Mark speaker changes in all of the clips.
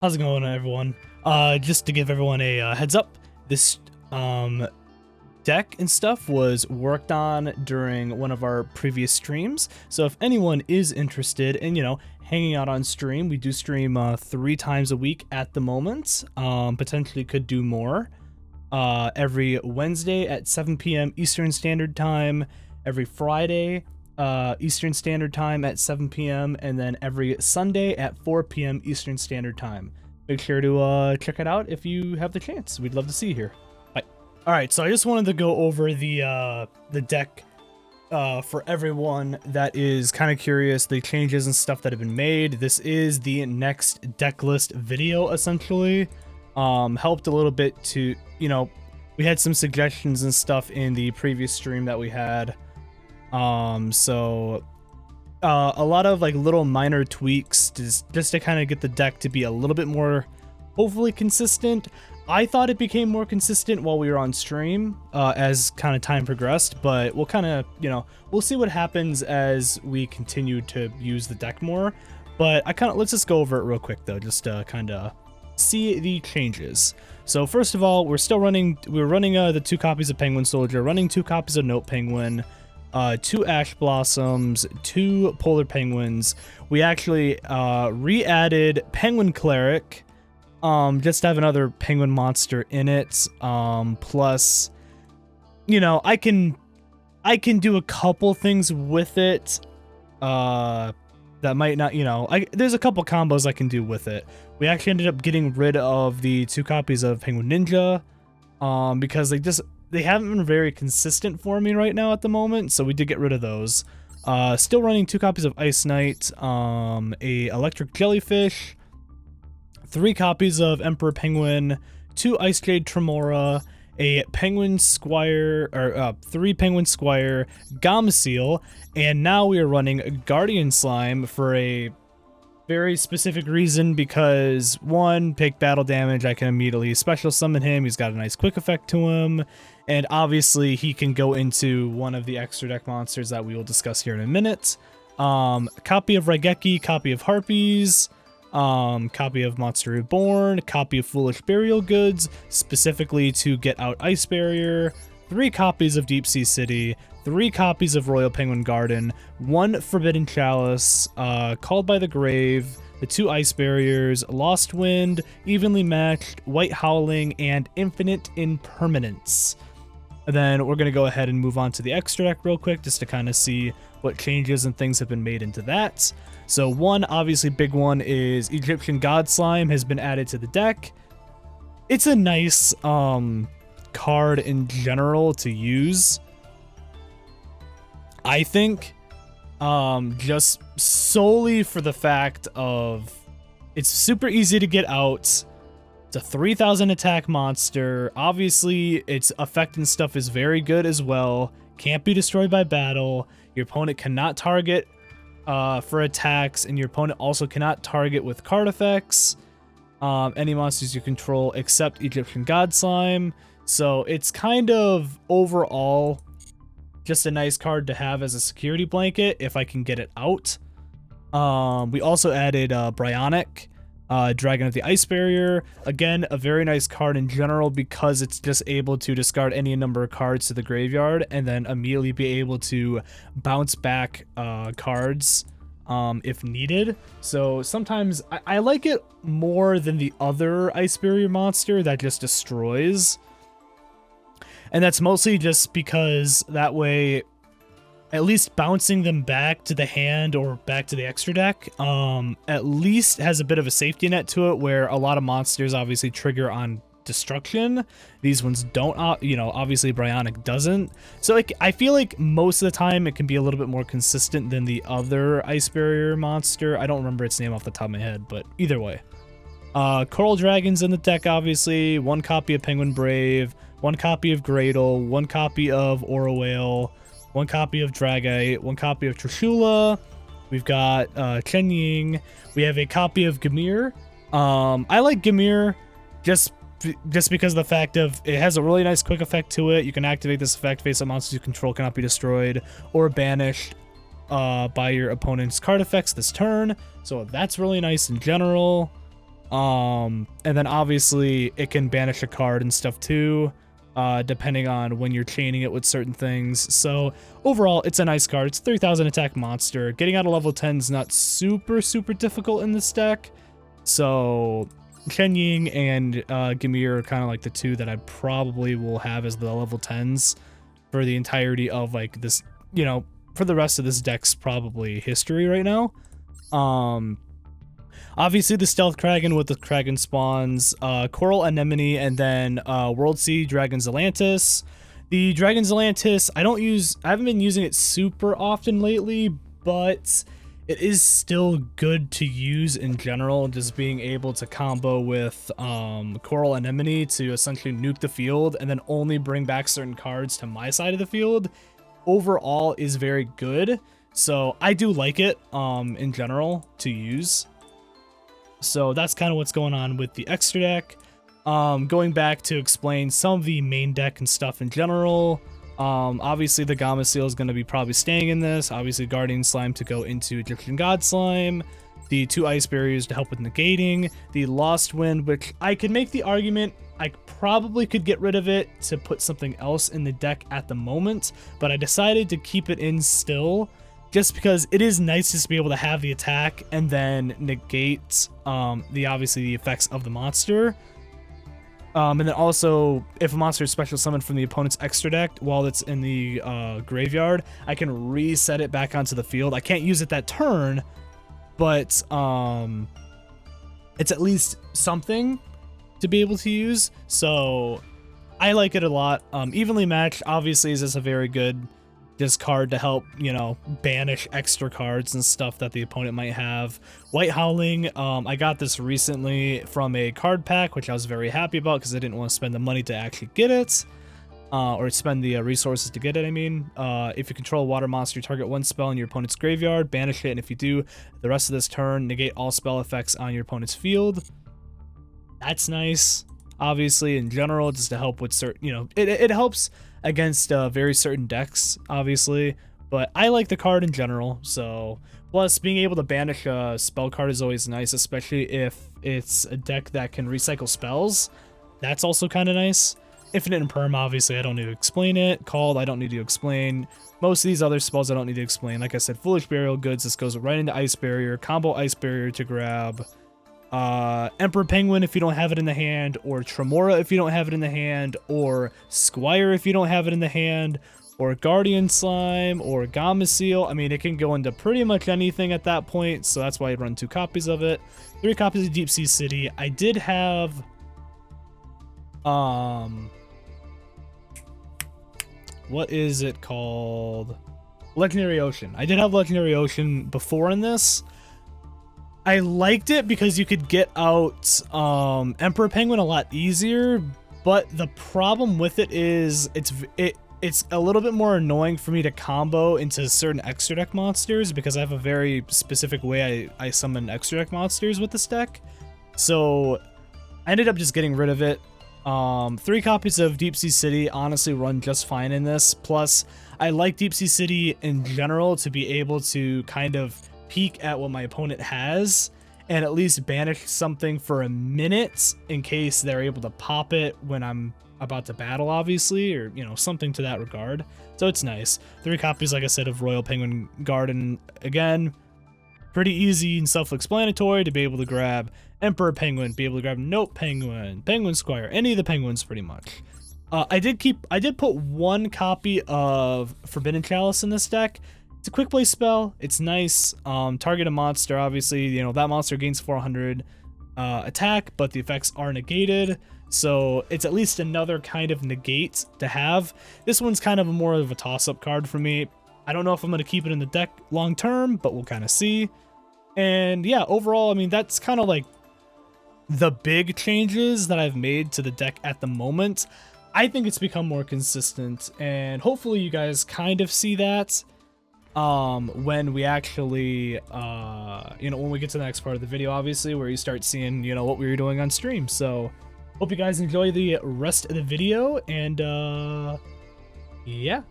Speaker 1: How's it going, everyone? Just to give everyone a heads up, this deck and stuff was worked on during one of our previous streams. So if anyone is interested in, hanging out on stream, we do stream 3 times a week at the moment. Potentially could do more. Every Wednesday at 7 p.m. Eastern Standard Time, every Friday Eastern Standard Time at 7 p.m. and then every Sunday at 4 p.m. Eastern Standard Time. Make sure to check it out if you have the chance. We'd love to see you here. Bye. All right, so I just wanted to go over the deck for everyone that is kind of curious, the changes and stuff that have been made. This is the next deck list video, essentially. Helped a little bit to, we had some suggestions and stuff in the previous stream that we had. So a lot of like little minor tweaks just to kind of get the deck to be a little bit more hopefully consistent. I thought it became more consistent while we were on stream as kind of time progressed, but we'll kind of, we'll see what happens as we continue to use the deck more. But let's just go over it real quick though, just to kind of see the changes. So first of all, we're running the 2 copies of Penguin Soldier, running 2 copies of Note Penguin, 2 Ash Blossoms, 2 Polar Penguins. We actually re-added Penguin Cleric, just to have another penguin monster in it. Plus, I can do a couple things with it that might not, there's a couple combos I can do with it. We actually ended up getting rid of the 2 copies of Penguin Ninja because they haven't been very consistent for me right now at the moment, so we did get rid of those. Still running 2 copies of Ice Knight, a Electric Jellyfish, 3 copies of Emperor Penguin, 2 Ice Jade Tremora, a Penguin Squire, or 3 Penguin Squire, Gameciel, and now we are running Guardian Slime for a very specific reason, because 1, take battle damage, I can immediately special summon him, he's got a nice quick effect to him, and obviously he can go into one of the extra deck monsters that we will discuss here in a minute. Copy of Raigeki, copy of Harpies, copy of Monster Reborn, copy of Foolish Burial Goods, specifically to get out Ice Barrier, 3 copies of Deep Sea City, 3 copies of Royal Penguin Garden, 1 Forbidden Chalice, Called by the Grave, the 2 Ice Barriers, Lost Wind, Evenly Matched, White Howling, and Infinite Impermanence. And then we're going to go ahead and move on to the extra deck real quick, just to kind of see what changes and things have been made into that. So one, obviously big one, is Egyptian God Slime has been added to the deck. It's a nice card in general to use, I think, just solely for the fact of it's super easy to get out. It's a 3000 attack monster. Obviously, its effect and stuff is very good as well. Can't be destroyed by battle. Your opponent cannot target for attacks, and your opponent also cannot target with card effects any monsters you control except Egyptian God Slime. So it's kind of overall just a nice card to have as a security blanket if I can get it out. We also added Bryonic, Dragon of the Ice Barrier. Again, a very nice card in general because it's just able to discard any number of cards to the graveyard and then immediately be able to bounce back cards if needed. So sometimes I like it more than the other Ice Barrier monster that just destroys. And that's mostly just because that way, at least bouncing them back to the hand or back to the extra deck, at least has a bit of a safety net to it, where a lot of monsters obviously trigger on destruction. These ones don't, obviously Bryonic doesn't. So like, I feel like most of the time it can be a little bit more consistent than the other Ice Barrier monster. I don't remember its name off the top of my head, but either way. Coral Dragons in the deck, obviously. 1 copy of Penguin Brave, 1 copy of Gradle, 1 copy of Aura Whale, 1 copy of Dragite, 1 copy of Trishula. We've got Chen Ying. We have a copy of Gamir. I like Gamir just because of the fact of it has a really nice quick effect to it. You can activate this effect, face up monsters you control cannot be destroyed or banished by your opponent's card effects this turn. So that's really nice in general. And then obviously it can banish a card and stuff too, depending on when you're chaining it with certain things. So overall, it's a nice card. It's 3000 attack monster. Getting out of level 10 is not super difficult in this deck. So Chen Ying and Gamir are kind of like the two that I probably will have as the level 10s for the entirety of like this, you know, for the rest of this deck's probably history right now. Obviously the Stealth Kraken with the Kraken spawns, Coral Anemone, and then World Sea Dragon Zelantis. The Dragon Zelantis, I haven't been using it super often lately, but it is still good to use in general, just being able to combo with Coral Anemone to essentially nuke the field and then only bring back certain cards to my side of the field. Overall is very good, so I do like it in general to use. So that's kind of what's going on with the extra deck. Going back to explain some of the main deck and stuff in general. Obviously the Gamma Seal is going to be probably staying in this. Obviously Guardian Slime to go into Egyptian God Slime. The 2 Ice Barriers to help with negating. The Lost Wind, which I could make the argument I probably could get rid of it to put something else in the deck at the moment, but I decided to keep it in still, just because it is nice just to be able to have the attack and then negate obviously the effects of the monster. And then also, if a monster is special summoned from the opponent's extra deck while it's in the graveyard, I can reset it back onto the field. I can't use it that turn, but it's at least something to be able to use. So I like it a lot. Evenly Matched obviously is just a very good discard to help, you know, banish extra cards and stuff that the opponent might have. White Howling, I got this recently from a card pack, which I was very happy about because I didn't want to spend the money to actually get it, or spend the resources to get it, I mean. If you control a water monster, target 1 spell in your opponent's graveyard, banish it, and if you do, the rest of this turn, negate all spell effects on your opponent's field. That's nice, obviously, in general, just to help with certain, you know, it helps against very certain decks, obviously, but I like the card in general. So plus being able to banish a spell card is always nice, especially if it's a deck that can recycle spells. That's also kind of nice. Infinite and Perm, obviously I don't need to explain it. Called, I don't need to explain. Most of these other spells I don't need to explain. Like I said, Foolish Burial Goods, this goes right into Ice Barrier, combo Ice Barrier to grab Emperor Penguin if you don't have it in the hand, or Tremora if you don't have it in the hand, or Squire if you don't have it in the hand, or Guardian Slime, or Gamma Seal. I mean, it can go into pretty much anything at that point, so that's why I run 2 copies of it. 3 copies of Deep Sea City. I did have what is it called? Legendary Ocean. I did have Legendary Ocean before in this. I liked it because you could get out Emperor Penguin a lot easier, but the problem with it is it's a little bit more annoying for me to combo into certain extra deck monsters because I have a very specific way I summon extra deck monsters with this deck. So I ended up just getting rid of it. 3 copies of Deep Sea City honestly run just fine in this. Plus, I like Deep Sea City in general to be able to kind of peek at what my opponent has and at least banish something for a minute in case they're able to pop it when I'm about to battle, obviously, or, you know, something to that regard. So it's nice. 3 copies, like I said, of Royal Penguin Garden. Again, pretty easy and self-explanatory to be able to grab Emperor Penguin, be able to grab Note Penguin, Penguin Squire, any of the penguins pretty much. I did put 1 copy of Forbidden Chalice in this deck. It's a quick play spell. It's nice. Target a monster, obviously, you know, that monster gains 400 attack, but the effects are negated. So it's at least another kind of negate to have. This one's kind of more of a toss-up card for me. I don't know if I'm going to keep it in the deck long term, but we'll kind of see. And yeah, overall, I mean, that's kind of like the big changes that I've made to the deck at the moment. I think it's become more consistent, and hopefully you guys kind of see that when we actually you know, when we get to the next part of the video, obviously, where you start seeing, you know, what we were doing on stream. So hope you guys enjoy the rest of the video, and yeah,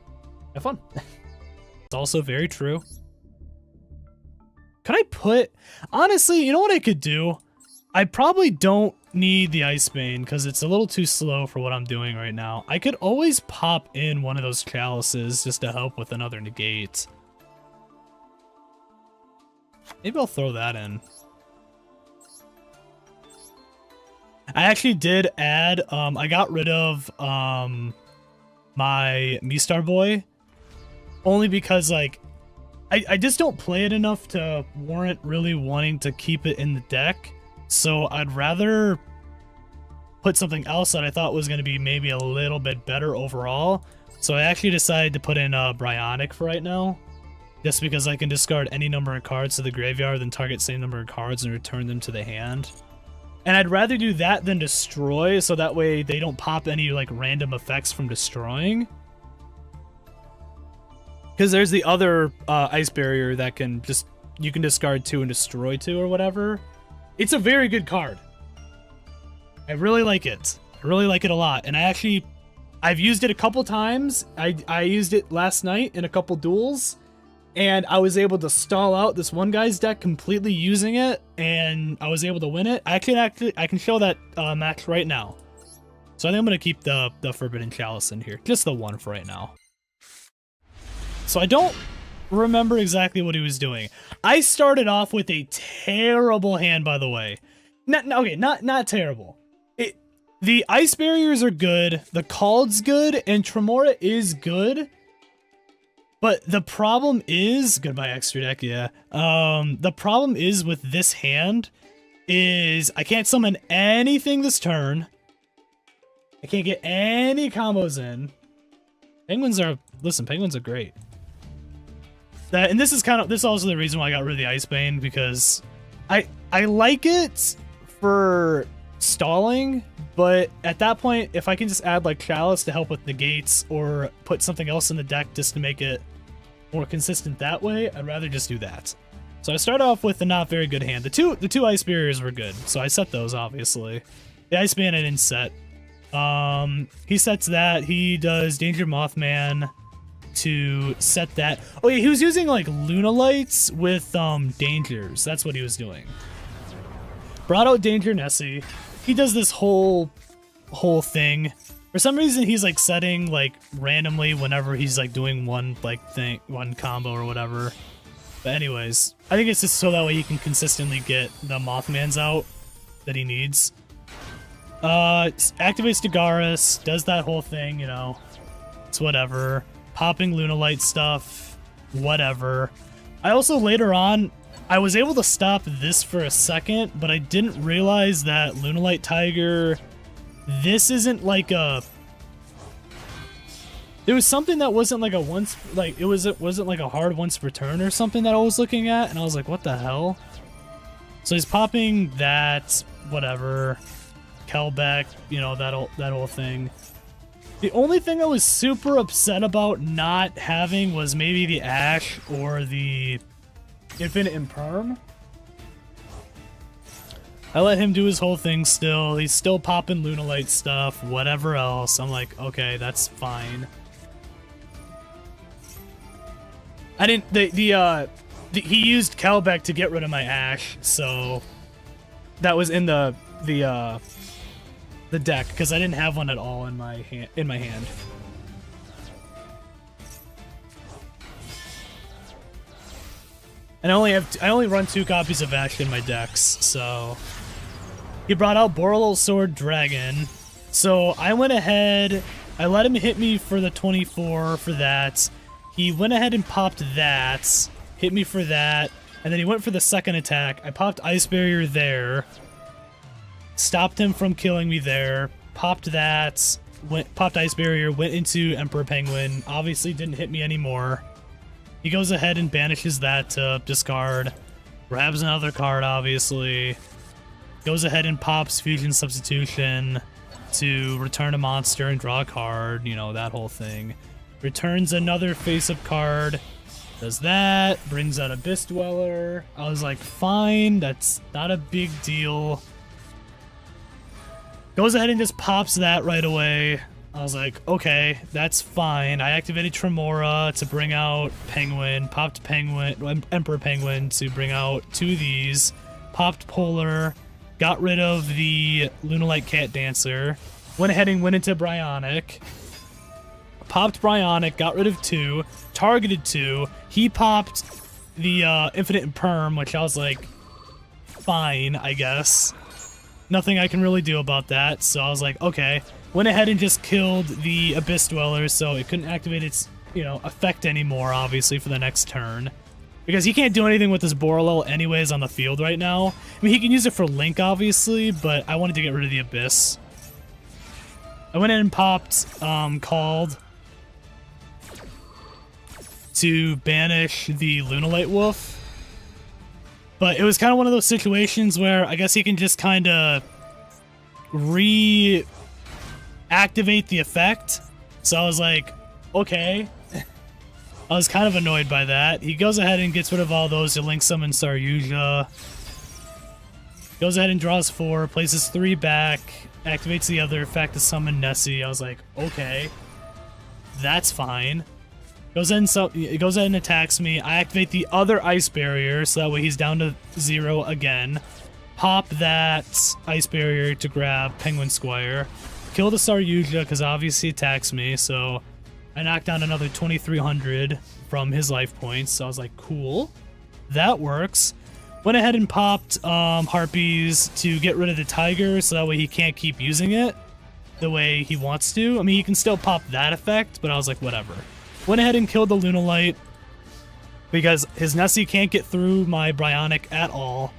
Speaker 1: have fun. It's also very true. Could I put, honestly, you know what I could do? I probably don't need the Ice Bane because it's a little too slow for what I'm doing right now. I could always pop in one of those chalices just to help with another negate. Maybe I'll throw that in. I actually did add, I got rid of my Mistar Boy only because, like, I just don't play it enough to warrant really wanting to keep it in the deck. So I'd rather put something else that I thought was going to be maybe a little bit better overall. So I actually decided to put in Bryonic for right now. Just because I can discard any number of cards to the graveyard, then target same number of cards and return them to the hand. And I'd rather do that than destroy, so that way they don't pop any like random effects from destroying. Because there's the other Ice Barrier that can just, you can discard 2 and destroy 2 or whatever. It's a very good card. I really like it. I really like it a lot. And I've used it a couple times. I used it last night in a couple duels. And I was able to stall out this one guy's deck completely using it, and I was able to win it. I can show that match right now. So I think I'm gonna keep the Forbidden Chalice in here, just the one for right now. So I don't remember exactly what he was doing. I started off with a terrible hand, by the way. Not terrible. The Ice Barriers are good, the Cald's good, and Tremora is good. But the problem is, goodbye extra deck, yeah. The problem is with this hand is I can't summon anything this turn. I can't get any combos in. Penguins are great. And this is also the reason why I got rid of the Ice Bane, because I like it for stalling, but at that point, if I can just add like Chalice to help with negates or put something else in the deck just to make it more consistent that way, I'd rather just do that. So I start off with a not very good hand. The two Ice Barriers were good, so I set those, obviously. The Ice Bane I didn't set. He sets that. He does Danger Mothman to set that. Oh yeah, he was using like Lunalights with Dangers. That's what he was doing. Brought out Danger Nessie. He does this whole thing. For some reason, he's like setting like randomly whenever he's like doing one combo or whatever. But anyways, I think it's just so that way he can consistently get the Mothmans out that he needs. Activates Dagaris, does that whole thing, you know. It's whatever. Popping Lunalight stuff, whatever. I also later on, I was able to stop this for a second, but I didn't realize that Lunalight Tiger, this isn't like a... There was something that wasn't like a once, like, it wasn't like a hard once per turn or something that I was looking at, and I was like, what the hell? So he's popping that, whatever, Kelbeck, you know, that whole thing. The only thing I was super upset about not having was maybe the Ash or the Infinite Imperm. I let him do his whole thing still. He's still popping Lunalight stuff, whatever else. I'm like, okay, that's fine. I didn't, he used Kelbeck to get rid of my Ash, so that was in the deck, because I didn't have one at all in my hand. And I only run 2 copies of Ash in my decks, so he brought out Boreal Sword Dragon. So I went ahead, I let him hit me for the 24 for that. He went ahead and popped that, hit me for that, and then he went for the second attack. I popped Ice Barrier there, stopped him from killing me there, popped that, popped Ice Barrier, went into Emperor Penguin, obviously didn't hit me anymore. He goes ahead and banishes that to discard, grabs another card, obviously, goes ahead and pops Fusion Substitution to return a monster and draw a card, you know, that whole thing. Returns another face-up card, does that, brings out Abyss Dweller. I was like, fine, that's not a big deal. Goes ahead and just pops that right away. I was like, okay, that's fine. I activated Tremora to bring out Penguin, popped Penguin, Emperor Penguin to bring out 2 of these, popped Polar, got rid of the Lunalite Cat Dancer, went ahead and went into Bryonic, popped Bryonic, got rid of 2, targeted 2, he popped the Infinite and Perm, which I was like, fine, I guess. Nothing I can really do about that, so I was like, okay. Went ahead and just killed the Abyss Dwellers, so it couldn't activate its, you know, effect anymore, obviously, for the next turn. Because he can't do anything with this Borrello anyways on the field right now. I mean, he can use it for Link, obviously, but I wanted to get rid of the Abyss. I went in and popped, Called to banish the Lunalite Wolf. But it was kind of one of those situations where I guess he can just kind of reactivate the effect. So I was like, okay. I was kind of annoyed by that. He goes ahead and gets rid of all those to Link Summon Saryuja. Goes ahead and draws 4, places 3 back, activates the other effect to summon Nessie. I was like, okay. That's fine. Goes ahead and attacks me. I activate the other ice barrier, so that way he's down to 0 again. Pop that ice barrier to grab Penguin Squire. Kill the Saryuja, because obviously he attacks me, so I knocked down another 2300 from his life points, so I was like, cool. That works. Went ahead and popped Harpies to get rid of the Tiger, so that way he can't keep using it the way he wants to. I mean, he can still pop that effect, but I was like, whatever. Went ahead and killed the Lunalite because his Nessie can't get through my Bryonic at all.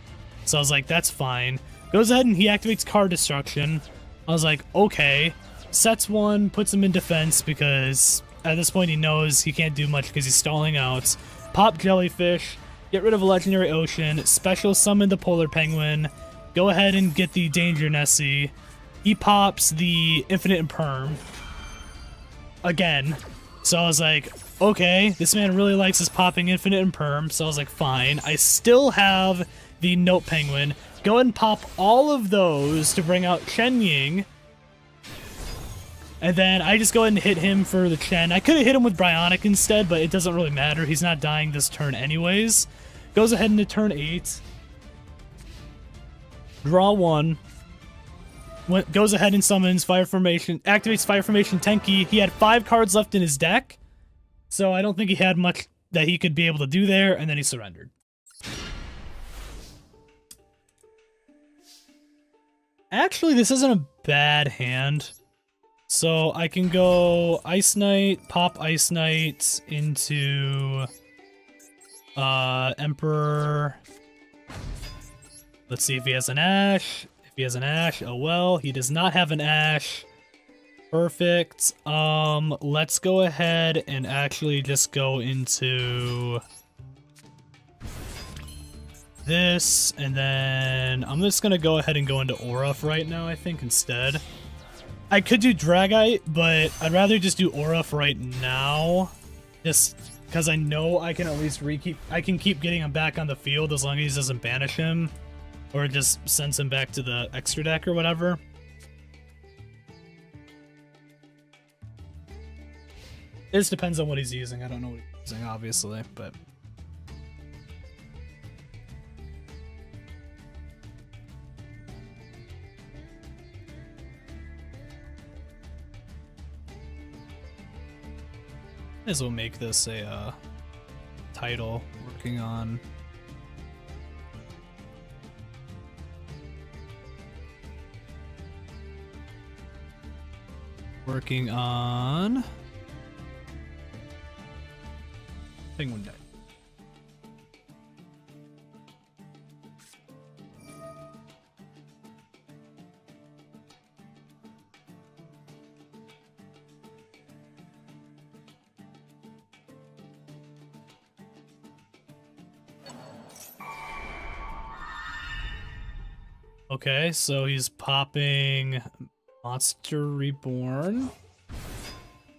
Speaker 1: So I was like, that's fine. Goes ahead and he activates Card Destruction. I was like, okay. Sets 1, puts him in defense because at this point he knows he can't do much because he's stalling out. Pop Jellyfish, get rid of a Legendary Ocean, special summon the Polar Penguin, go ahead and get the Danger Nessie. He pops the Infinite and Perm. Again. So I was like, okay, this man really likes his popping Infinite and Perm, so I was like, fine. I still have the Note Penguin. Go ahead and pop all of those to bring out Chen Ying. And then I just go ahead and hit him for the Chen. I could have hit him with Bryonic instead, but it doesn't really matter. He's not dying this turn anyways. Goes ahead into turn 8. Draw 1. Goes ahead and summons Fire Formation, activates Fire Formation Tenki. He had 5 cards left in his deck, so I don't think he had much that he could be able to do there, and then he surrendered. Actually, this isn't a bad hand. So I can go Ice Knight, pop Ice Knight into Emperor. Let's see if he has an Ash. If he has an Ash, oh well. He does not have an Ash. Perfect. Let's go ahead and actually just go into this, and then I'm just gonna go ahead and go into Oruf right now, I think, instead. I could do Dragite, but I'd rather just do Oruf right now, just because I know I can at least keep getting him back on the field as long as he doesn't banish him, or just sends him back to the extra deck or whatever. It just depends on what he's using. I don't know what he's using, obviously, but... Might as well make this a title. Working on Penguin Deck. Okay, so he's popping Monster Reborn.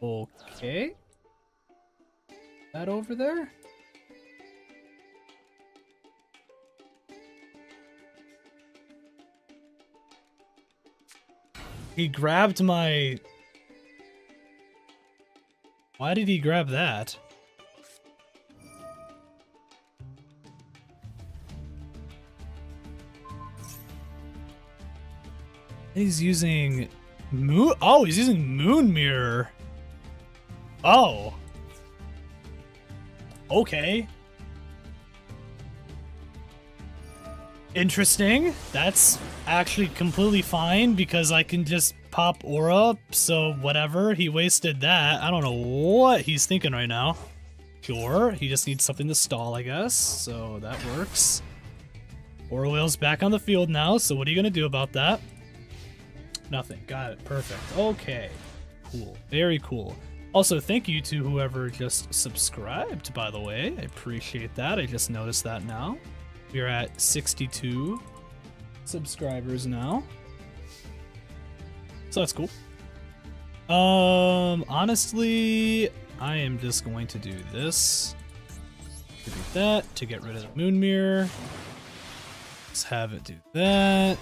Speaker 1: Okay. That over there? He grabbed my... Why did he grab that? He's using Moon. Oh, he's using Moon Mirror. Oh. Okay. Interesting. That's actually completely fine because I can just pop Aura, so whatever. He wasted that. I don't know what he's thinking right now. Sure, he just needs something to stall, I guess, so that works. Aura Whale's back on the field now, so what are you gonna do about that? Nothing. Got it. Perfect. Okay. Cool. Very cool. Also, thank you to whoever just subscribed, by the way. I appreciate that. I just noticed that now. We're at 62 subscribers now. So that's cool. Honestly, I am just going to do this. To do that, to get rid of the Moon Mirror. Let's have it do that.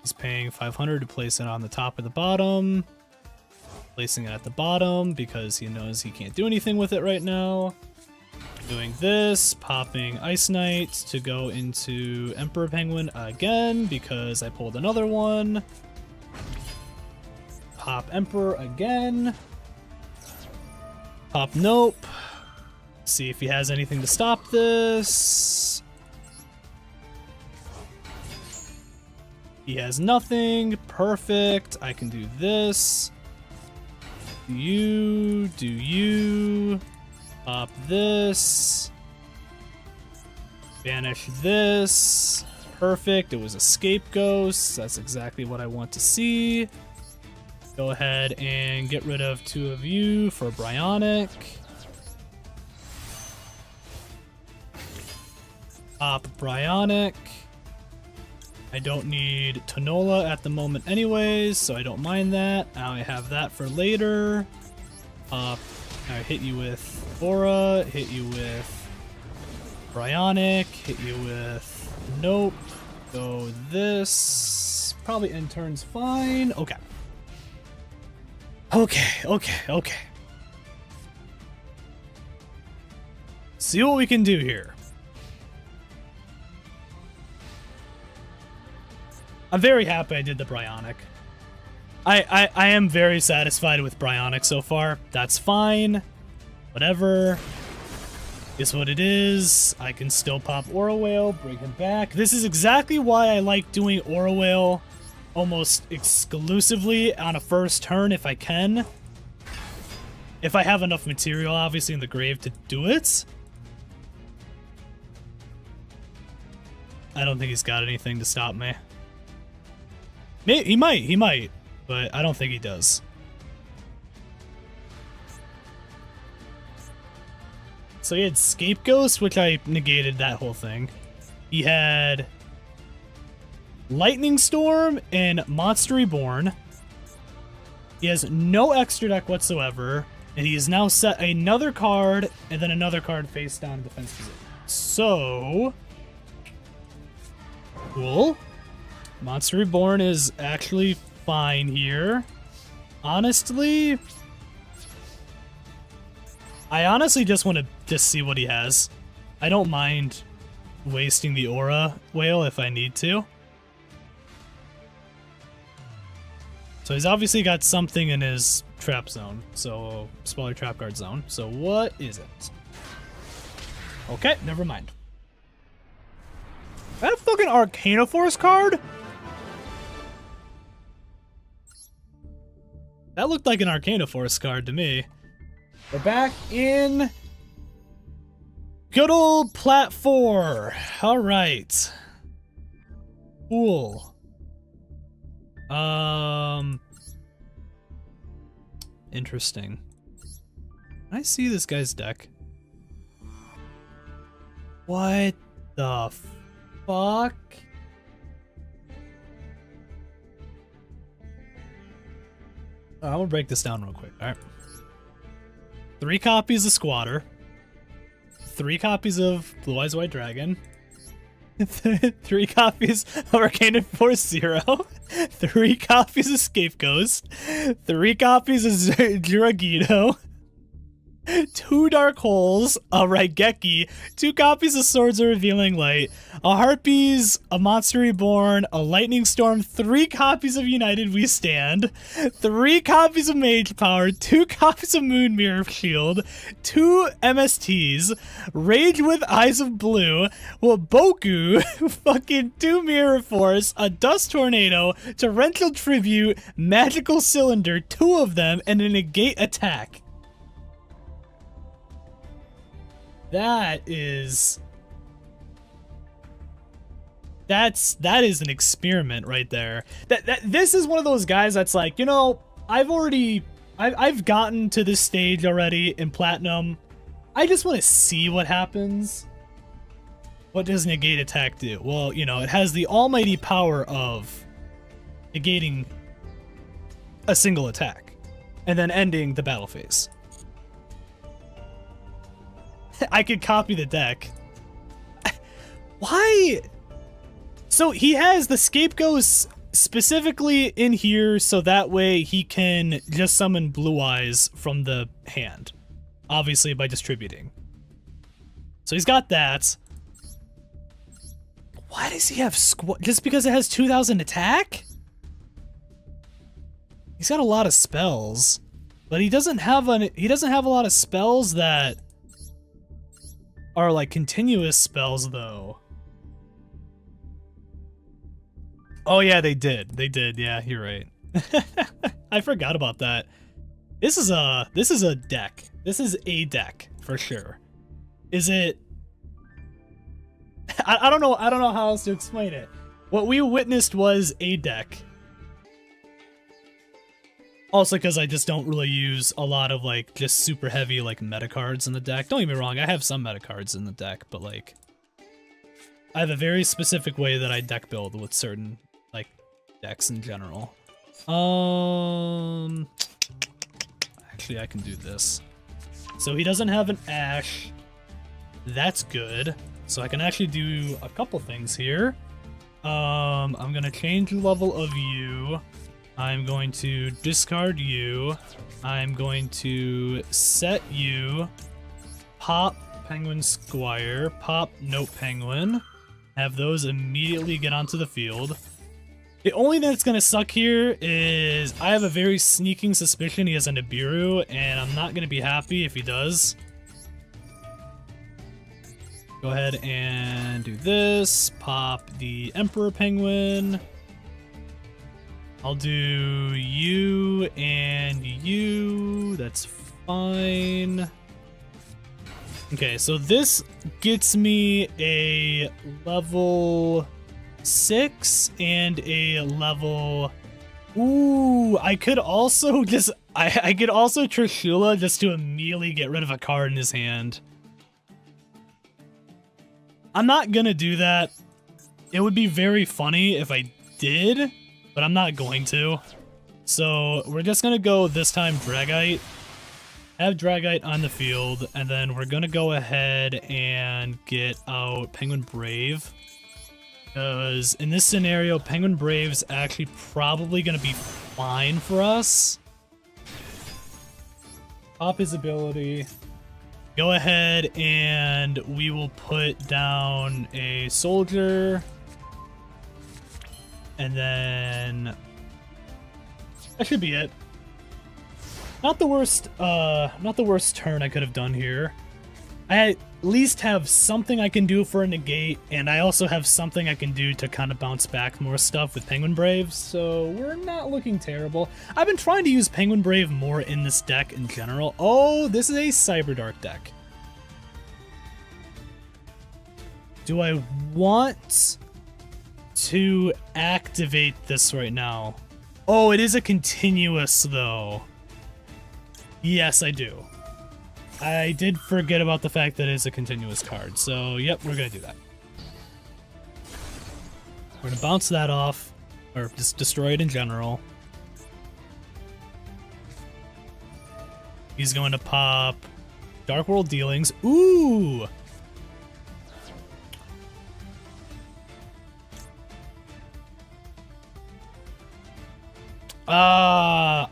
Speaker 1: He's paying 500 to place it on the top or the bottom. Placing it at the bottom because he knows he can't do anything with it right now. Doing this, popping Ice Knight to go into Emperor Penguin again because I pulled another one. Pop Emperor again. Pop Nope. See if he has anything to stop this. He has nothing. Perfect. I can do this. You, do you. Pop this. Banish this. Perfect. It was a scapegoat. That's exactly what I want to see. Go ahead and get rid of 2 of you for Bryonic. Pop Bryonic. I don't need Tonola at the moment anyways, so I don't mind that. Now I have that for later. I hit you with Aura, hit you with Bryonic, hit you with Nope. Go this. Probably end turn's fine. Okay. Okay. See what we can do here. I'm very happy I did the Bryonic. I am very satisfied with Bryonic so far. That's fine. Whatever. Is what it is. I can still pop Aura Whale, bring him back. This is exactly why I like doing Aura Whale almost exclusively on a first turn if I can. If I have enough material, obviously, in the grave to do it. I don't think he's got anything to stop me. He might, but I don't think he does. So he had Scapegoat, which I negated that whole thing. He had Lightning Storm and Monster Reborn. He has no extra deck whatsoever, and he has now set another card and then another card face down in defense position. So cool. Monster Reborn is actually fine here. Honestly, I honestly just want to just see what he has. I don't mind wasting the Aura Whale if I need to. So he's obviously got something in his trap zone. So, smaller trap guard zone. So what is it? Okay, never mind. Is that a fucking Arcana Force card? That looked like an Arcana Force card to me. We're back in good old Plat 4. All right. Cool. Interesting. I see this guy's deck. What the fuck? I'm gonna break this down real quick. All right. 3 copies of Squatter. 3 copies of Blue Eyes White Dragon. 3 copies of Arcana Force 0. 3 copies of Scapegoat. 3 copies of Dragito. 2 Dark Holes, a Raigeki, 2 copies of Swords of Revealing Light, a Harpies, a Monster Reborn, a Lightning Storm, 3 copies of United We Stand, 3 copies of Mage Power, 2 copies of Moon Mirror Shield, 2 MSTs, Rage with Eyes of Blue, Waboku, fucking 2 Mirror Force, a Dust Tornado, Torrential Tribute, Magical Cylinder, 2 of them, and a Negate Attack. That is an experiment right there. This is one of those guys that's like, you know, I've gotten to this stage already in Platinum. I just want to see what happens. What does Negate Attack do? Well, you know, it has the almighty power of negating a single attack and then ending the battle phase. I could copy the deck. Why? So he has the Scapegoats specifically in here so that way he can just summon Blue Eyes from the hand. Obviously by distributing. So he's got that. Why does he have just because it has 2000 attack? He's got a lot of spells, but he doesn't have a lot of spells that are like continuous spells though. Oh yeah, they did. Yeah, you're right. I forgot about that. This is a deck. This is a deck for sure. Is it? I don't know how else to explain it. What we witnessed was a deck. Also, because I just don't really use a lot of, like, just super heavy, like, meta cards in the deck. Don't get me wrong, I have some meta cards in the deck, but, like, I have a very specific way that I deck build with certain, like, decks in general. Actually, I can do this. So he doesn't have an Ash. That's good. So I can actually do a couple things here. I'm gonna change the level of you. I'm going to discard you. I'm going to set you. Pop Penguin Squire. Pop Note Penguin. Have those immediately get onto the field. The only thing that's going to suck here is I have a very sneaking suspicion he has a Nibiru, and I'm not going to be happy if he does. Go ahead and do this. Pop the Emperor Penguin. I'll do you and you. That's fine. Okay, so this gets me a level 6 and a level... Ooh, I could also just... I could also Trishula just to immediately get rid of a card in his hand. I'm not gonna do that. It would be very funny if I did, but I'm not going to. So we're just gonna go this time Dragite. Have Dragite on the field, and then we're gonna go ahead and get out Penguin Brave. Because in this scenario, Penguin Brave's actually probably gonna be fine for us. Pop his ability. Go ahead and we will put down a soldier. And then that should be it. Not the worst turn I could have done here. I at least have something I can do for a negate, and I also have something I can do to kind of bounce back more stuff with Penguin Brave, so we're not looking terrible. I've been trying to use Penguin Brave more in this deck in general. Oh, this is a Cyberdark deck. Do I want to activate this right now? Oh, it is a continuous, though. Yes, I do. I did forget about the fact that it's a continuous card, so yep, we're gonna do that. We're gonna bounce that off, or just destroy it in general. He's going to pop Dark World Dealings. Ooh!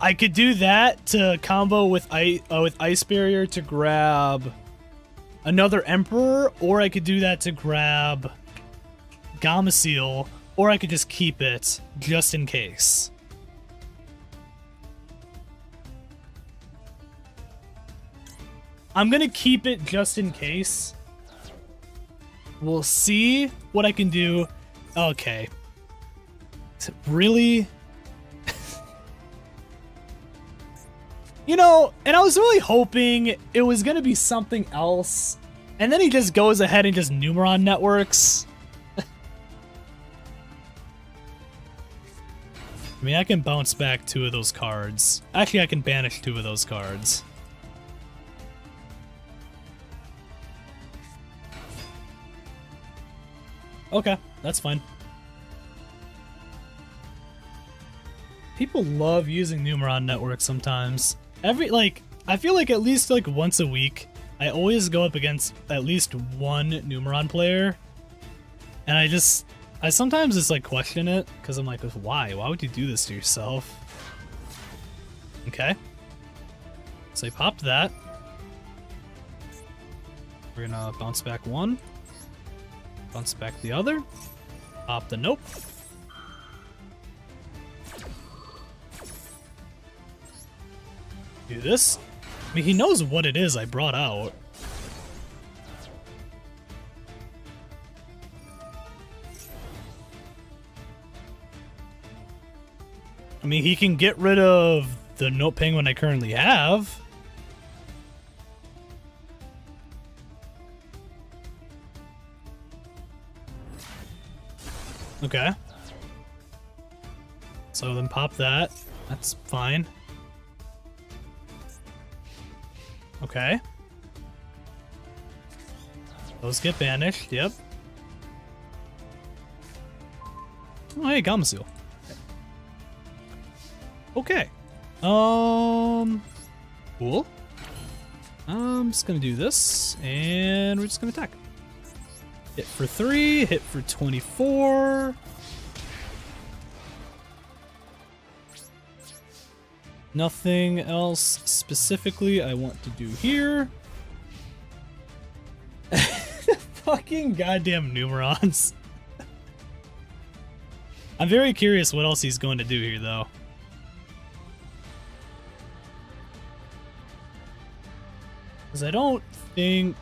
Speaker 1: I could do that to combo with Ice Barrier to grab another Emperor, or I could do that to grab Gamma Seal, or I could just keep it just in case. I'm gonna keep it just in case. We'll see what I can do. Okay. Really? You know, and I was really hoping it was gonna be something else. And then he just goes ahead and just Numeron networks. I mean, I can bounce back 2 of those cards. Actually, I can banish 2 of those cards. Okay, that's fine. People love using Numeron networks sometimes. I feel like at least like once a week, I always go up against at least one Numeron player. And I sometimes just like question it, because I'm like, why? Why would you do this to yourself? Okay. So I popped that. We're gonna bounce back 1. Bounce back the other. Pop the nope. Do this. I mean, he knows what it is I brought out. I mean, he can get rid of the Note Penguin I currently have. Okay. So then pop that. That's fine. Okay. Those get banished, yep. Oh, hey, Gamma Seal. Okay. Cool. I'm just gonna do this, and we're just gonna attack. Hit for 3, hit for 24. Nothing else specifically I want to do here. Fucking goddamn Numerons. I'm very curious what else he's going to do here, though. Because I don't think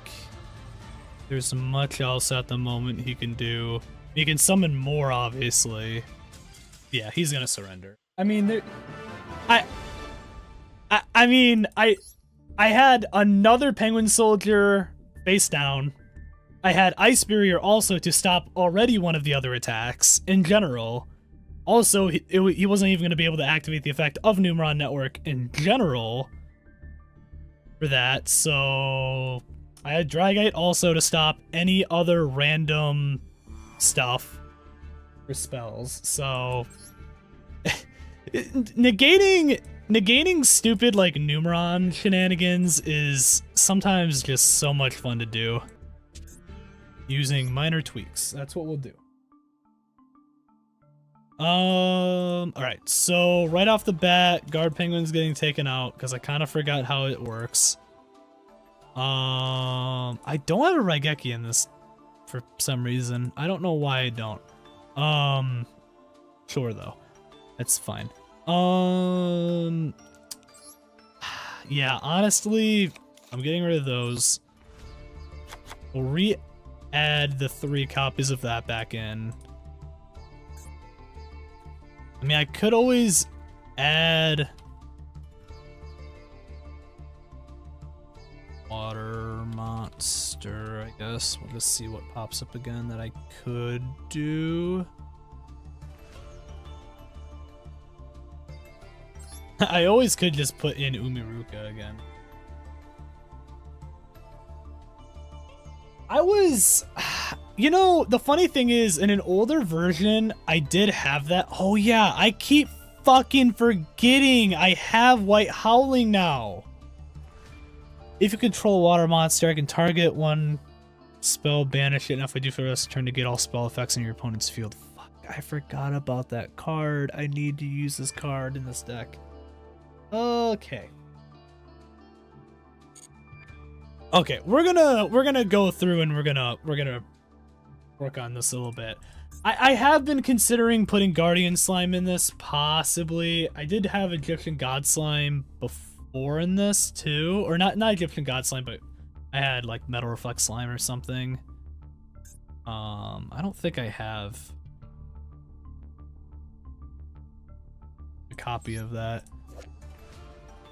Speaker 1: there's much else at the moment he can do. He can summon more, obviously. Yeah, he's gonna surrender. I mean, I had another Penguin Soldier face down. I had Ice Barrier also to stop already one of the other attacks in general. Also, he wasn't even going to be able to activate the effect of Numeron Network in general for that, so I had Dragite also to stop any other random stuff for spells, so negating stupid like Numeron shenanigans is sometimes just so much fun to do. Using minor tweaks. That's what we'll do. Alright, so right off the bat, Guard Penguin's getting taken out because I kind of forgot how it works. I don't have a Raigeki in this for some reason. I don't know why I don't. Sure though. That's fine. Yeah, honestly, I'm getting rid of those. We'll re-add the 3 copies of that back in. I mean, I could always add Water Monster, I guess. We'll just see what pops up again that I could do. I always could just put in Umiruka again. You know, the funny thing is, in an older version, I did have that. Oh yeah, I keep fucking forgetting I have White Howling now. If you control a water monster, I can target one spell, banish it, and if I do for the rest of the turn to get all spell effects in your opponent's field. Fuck, I forgot about that card. I need to use this card in this deck. Okay. Okay, we're gonna go through and we're gonna work on this a little bit. I have been considering putting Guardian Slime in this, possibly. I did have Egyptian God Slime before in this too, or not Egyptian God Slime, but I had like Metal Reflect Slime or something. I don't think I have a copy of that.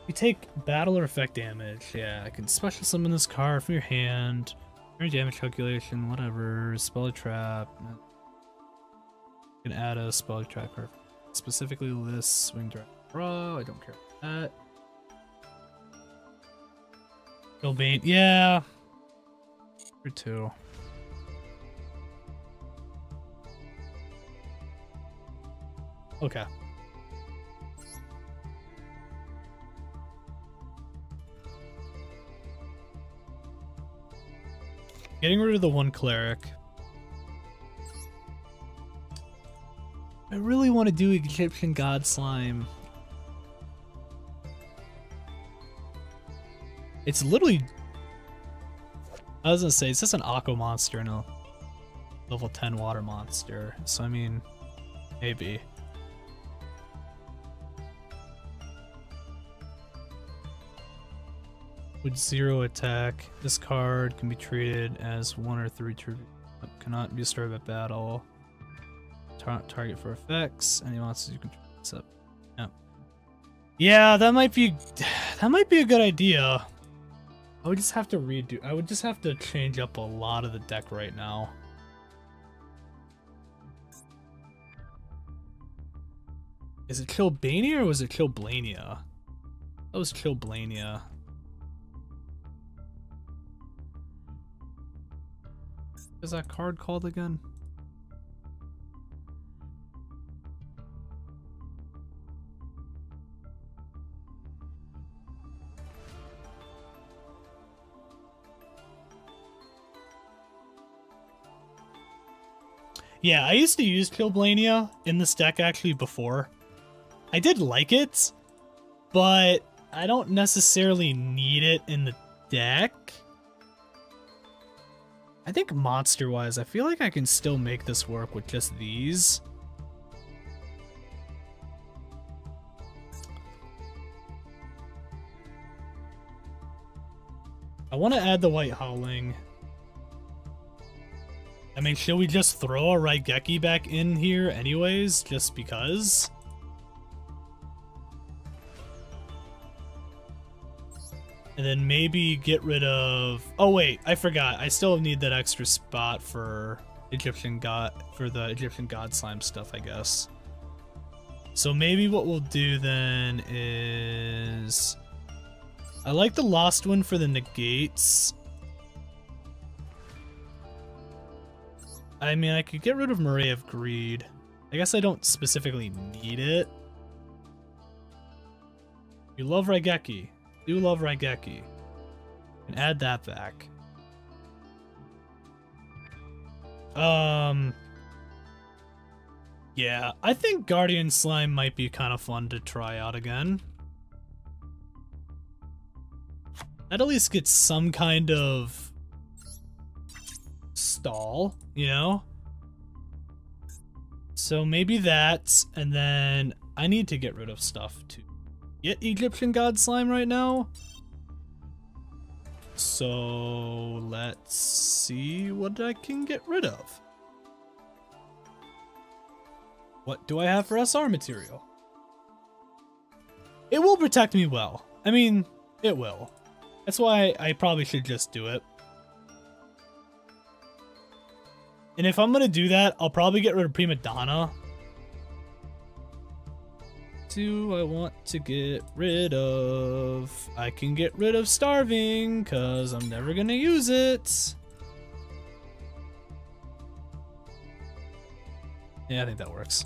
Speaker 1: You take battle or effect damage. Yeah, I can special summon this card from your hand. Your damage calculation, whatever. Spell trap. You can add a spell trap card. Specifically list swing draft draw. I don't care about that. Killbane. Yeah. For 2. Okay. Getting rid of the 1 cleric. I really want to do Egyptian God Slime. It's literally... I was gonna say, it's just an Aqua monster and a level 10 water monster. So, I mean, maybe. With 0 attack, this card can be treated as 1 or 3 tribute. Cannot be destroyed by battle. Target for effects. Any monsters you control. Except, yeah. Yeah, that might be a good idea. I would just have to redo. I would just have to change up a lot of the deck right now. Is it Killbania or was it Killblania? That was Killblania. What is that card called again? Yeah, I used to use Killblania in this deck actually before. I did like it, but I don't necessarily need it in the deck. I think monster-wise, I feel like I can still make this work with just these. I want to add the White Howling. I mean, should we just throw a Raigeki back in here anyways, just because? And then maybe get rid of... Oh wait, I forgot. I still need that extra spot for the Egyptian God Slime stuff, I guess. So maybe what we'll do then is... I like the Lost one for the negates. I mean, I could get rid of Murray of Greed. I guess I don't specifically need it. You love Raigeki. Do love Raigeki. And add that back. Yeah, I think Guardian Slime might be kind of fun to try out again. That at least gets some kind of stall, you know? So maybe that, and then I need to get rid of stuff to get Egyptian God Slime right now. So let's see what I can get rid of. What do I have for SR material? It will protect me well. I mean, it will. That's why I probably should just do it. And if I'm gonna do that, I'll probably get rid of Prima Donna. Do I want to get rid of? I can get rid of Starving, because I'm never gonna use it. Yeah, I think that works.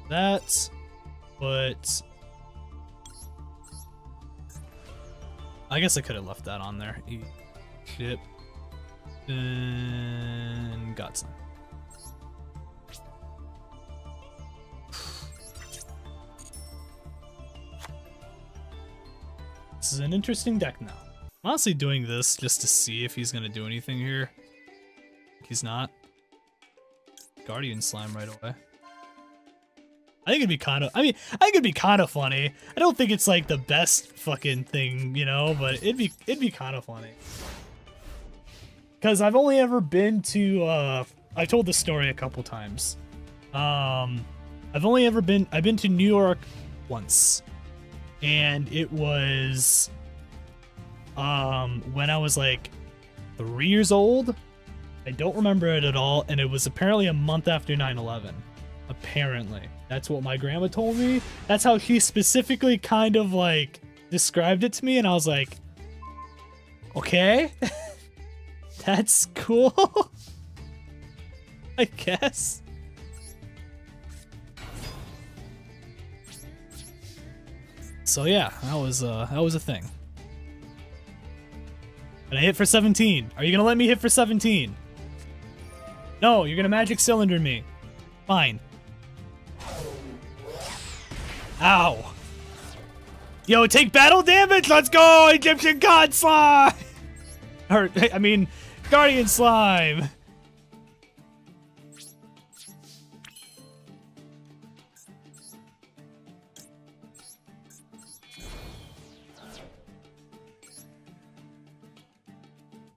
Speaker 1: That, but I guess I could have left that on there. Ship and God Slime. This is an interesting deck now. I'm honestly doing this just to see if he's gonna do anything here. He's not. Guardian Slime right away. I think it'd be kind of, I think it'd be kind of funny. I don't think it's like the best fucking thing, you know, but it'd be kind of funny. Cause I've only ever been to, I told this story a couple times. I've been to New York once, and it was, when I was like 3 years old. I don't remember it at all, and it was apparently a month after 9/11. Apparently. That's what my grandma told me. That's how she specifically kind of like described it to me, and I was like, okay. That's cool. I guess. So yeah, that was a thing. And I hit for 17. Are you gonna let me hit for 17? No, you're gonna magic cylinder me. Fine. Ow. Yo, take battle damage. Let's go, Egyptian God Slime. Or I mean, Guardian Slime.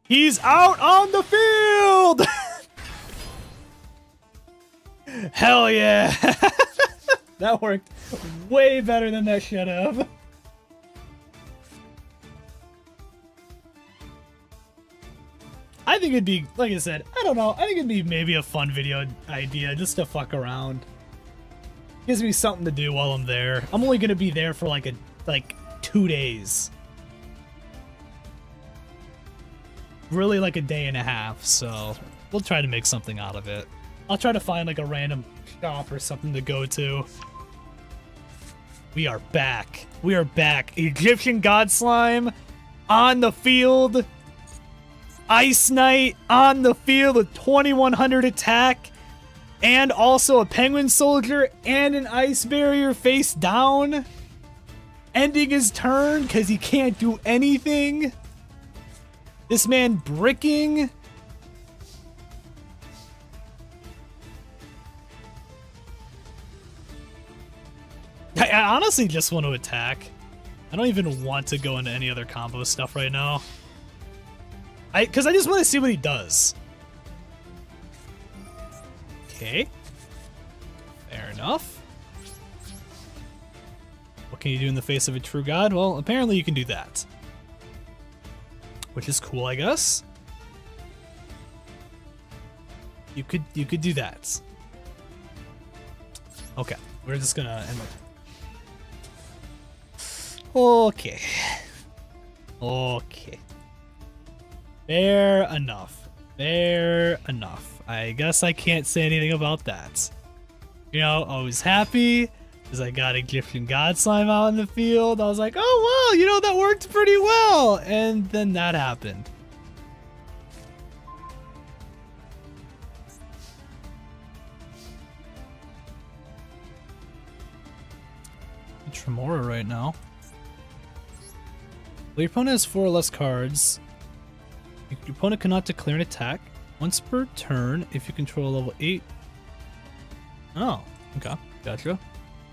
Speaker 1: He's out on the field! Hell yeah! That worked way better than that should have. I think it'd be, like I said, I don't know, I think it'd be maybe a fun video idea just to fuck around. Gives me something to do while I'm there. I'm only gonna be there for like 2 days. Really like a day and a half, so we'll try to make something out of it. I'll try to find like a random shop or something to go to. We are back. We are back. Egyptian God Slime on the field. Ice Knight on the field with 2100 attack. And also a Penguin Soldier and an Ice Barrier face down. Ending his turn because he can't do anything. This man bricking. I honestly just want to attack. I don't even want to go into any other combo stuff right now. Because I just want to see what he does. Okay. Fair enough. What can you do in the face of a true god? Well, apparently you can do that. Which is cool, I guess. You could do that. Okay, we're just gonna end it. Okay. Okay. Fair enough. Fair enough. I guess I can't say anything about that. You know, I was happy because I got Egyptian God Slime out in the field. I was like, oh, wow, you know, that worked pretty well. And then that happened. Tremora right now. Well, your opponent has 4 or less cards. Your opponent cannot declare an attack once per turn if you control level 8. Oh, okay, gotcha.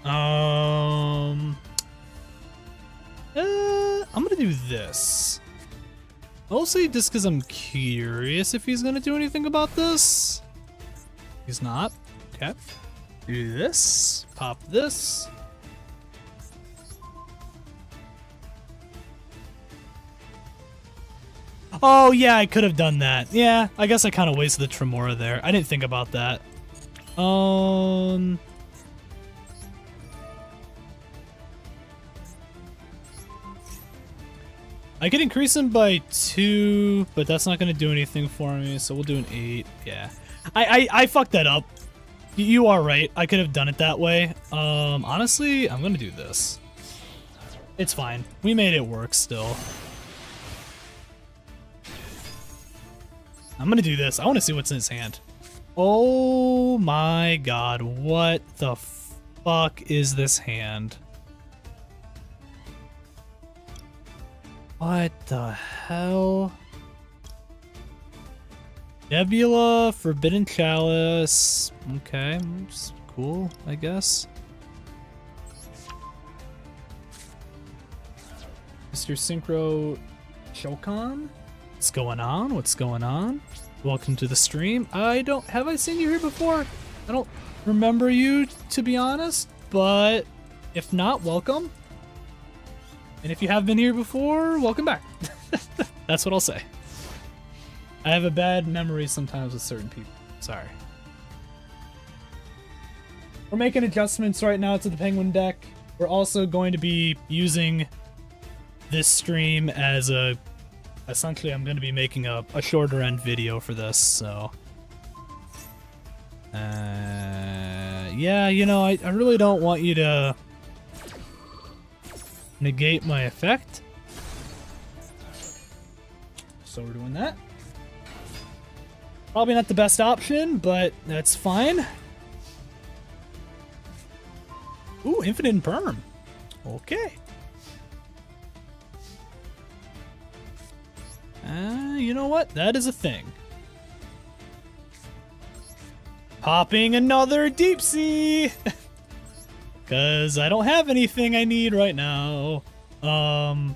Speaker 1: I'm gonna do this. Mostly just because I'm curious if he's gonna do anything about this. He's not. Okay. Do this. Pop this. Oh, yeah, I could have done that. Yeah, I guess I kind of wasted the Tremora there. I didn't think about that. I could increase him by 2, but that's not going to do anything for me, so we'll do an 8. Yeah. I fucked that up. You are right. I could have done it that way. Honestly, I'm going to do this. It's fine. We made it work still. I'm gonna do this. I want to see what's in his hand. Oh my god, what the fuck is this hand? What the hell? Nebula, Forbidden Chalice. Okay, it's cool, I guess. Mr. Synchro Shokan? What's going on? What's going on? Welcome to the stream. Have I seen you here before? I don't remember you, to be honest, but if not, welcome. And if you have been here before, welcome back. That's what I'll say. I have a bad memory sometimes with certain people. Sorry. We're making adjustments right now to the Penguin deck. We're also going to be using this stream as essentially I'm going to be making a shorter end video for this, so yeah, you know, I really don't want you to negate my effect, so we're doing that. Probably not the best option, but that's fine. Ooh, Infinite and Perm. Okay. You know what? That is a thing. Popping another Deep Sea! Because I don't have anything I need right now. The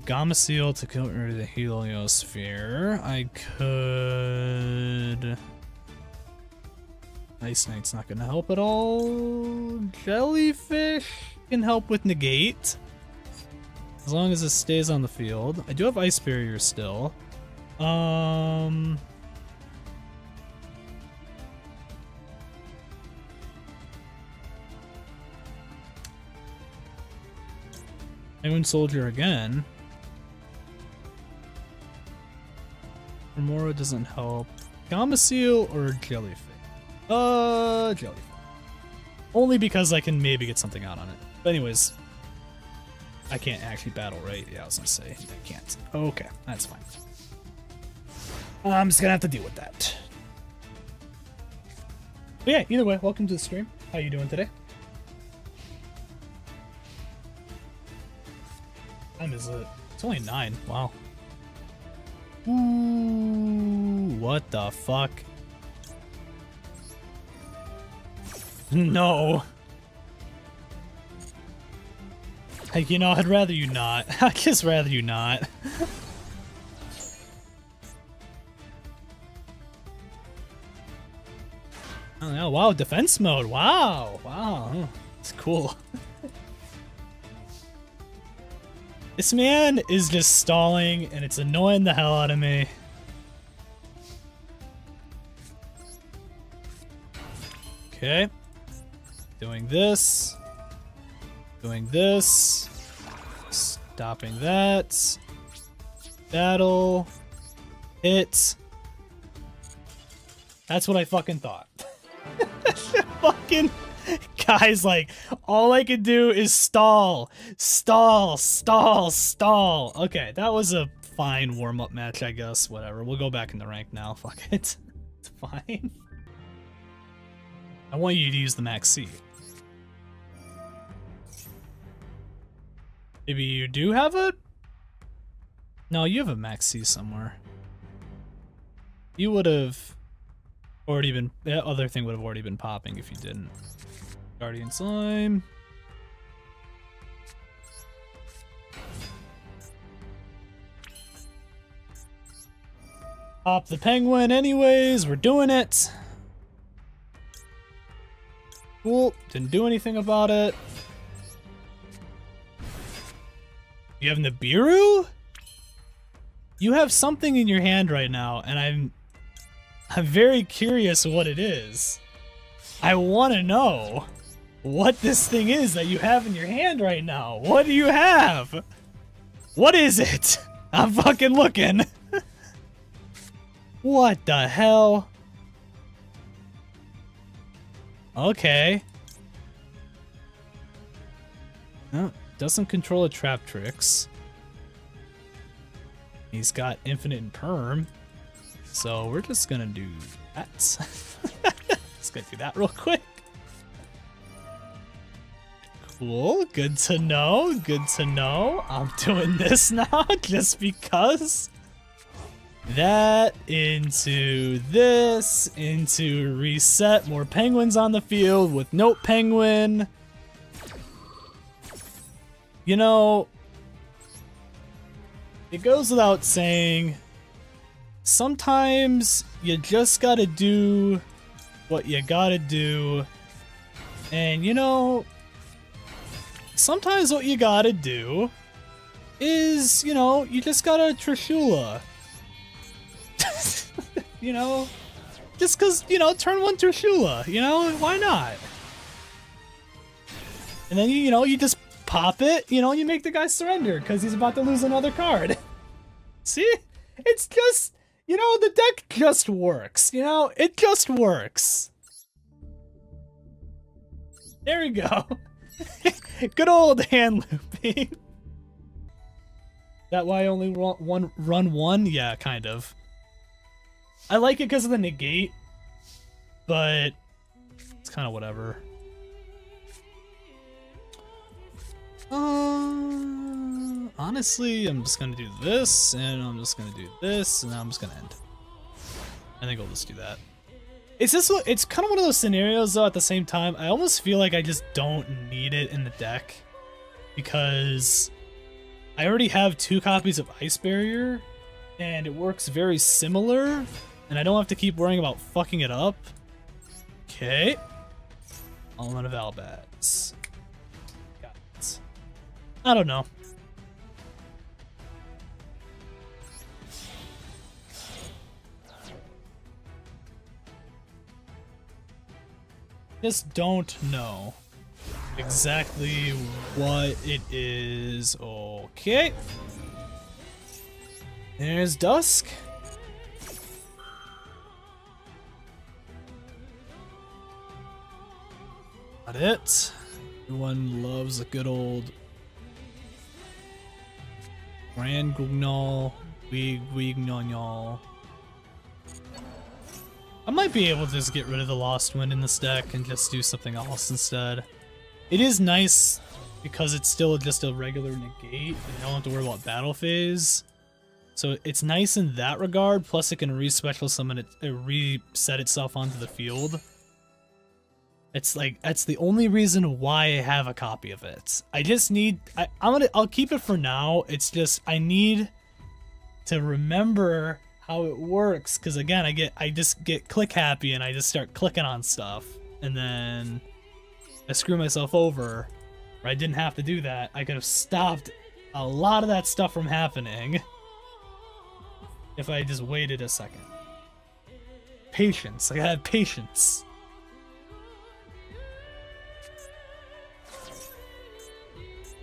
Speaker 1: Gamma Seal to kill the Heliosphere. I could... Ice Knight's not gonna help at all. Jellyfish can help with negate. As long as it stays on the field. I do have Ice Barrier still. Penguin Soldier again. Remora doesn't help. Gamma Seal or Jellyfish? Jellyfish. Only because I can maybe get something out on it. But anyways, I can't actually battle, right? Yeah, I was gonna say I can't. Okay, that's fine. I'm just gonna have to deal with that. But yeah, either way, welcome to the stream. How you doing today? Time is it? It's only 9. Wow. Ooh, what the fuck? No. Like, you know, I'd rather you not. I'd just rather you not. Oh, yeah, wow, defense mode. Wow. Wow. It's cool. This man is just stalling, and it's annoying the hell out of me. Okay. Doing this. Doing this. Stopping that. Battle. Hit. That's what I fucking thought. Fucking guys, like, all I can do is stall. Stall, stall, stall. Okay, that was a fine warm-up match, I guess. Whatever. We'll go back in the rank now. Fuck it. It's fine. I want you to use the Max C. Maybe you do have a... No, you have a Max C somewhere. You would have already been... That other thing would have already been popping if you didn't. Guardian Slime. Pop the Penguin anyways, we're doing it. Cool, didn't do anything about it. You have Nibiru? You have something in your hand right now, and I'm very curious what it is. I want to know what this thing is that you have in your hand right now. What do you have? What is it? I'm fucking looking. What the hell? Okay. No, doesn't control a trap tricks. He's got infinite and perm. So we're just gonna do that. Just gonna do that real quick. Cool, good to know, good to know. I'm doing this now just because. That into this, into reset, more penguins on the field with note penguin. You know, it goes without saying, sometimes you just gotta do what you gotta do. And you know, sometimes what you gotta do is, you know, you just gotta Trishula. You know, just cause, you know, turn 1 Trishula, you know, why not? And then you know, you just pop it, you know, you make the guy surrender because he's about to lose another card. See? It's just, you know, the deck just works, you know, it just works. There we go. Good old hand looping. That why I only run one? Yeah, kind of. I like it because of the negate, but it's kind of whatever. Honestly, I'm just gonna do this, and I'm just gonna do this, and I'm just gonna end. I think I'll just do that. It's just, it's kind of one of those scenarios though. At the same time, I almost feel like I just don't need it in the deck because I already have 2 copies of Ice Barrier, and it works very similar. And I don't have to keep worrying about fucking it up. Okay. Element of Albats. Got it. I don't know. Just don't know exactly what it is. Okay. There's Dusk. Got it. Everyone loves a good old Grand Guignol, Guignol. I might be able to just get rid of the Lost Wind in this deck and just do something else instead. It is nice because it's still just a regular negate and you don't have to worry about battle phase. So it's nice in that regard, plus it can re-special summon it, reset itself onto the field. It's like, that's the only reason why I have a copy of it. I just need, I'll keep it for now. It's just, I need to remember how it works. Cause again, I just get click happy and I just start clicking on stuff. And then I screw myself over, or I didn't have to do that. I could have stopped a lot of that stuff from happening if I just waited a second. Patience, I gotta have patience.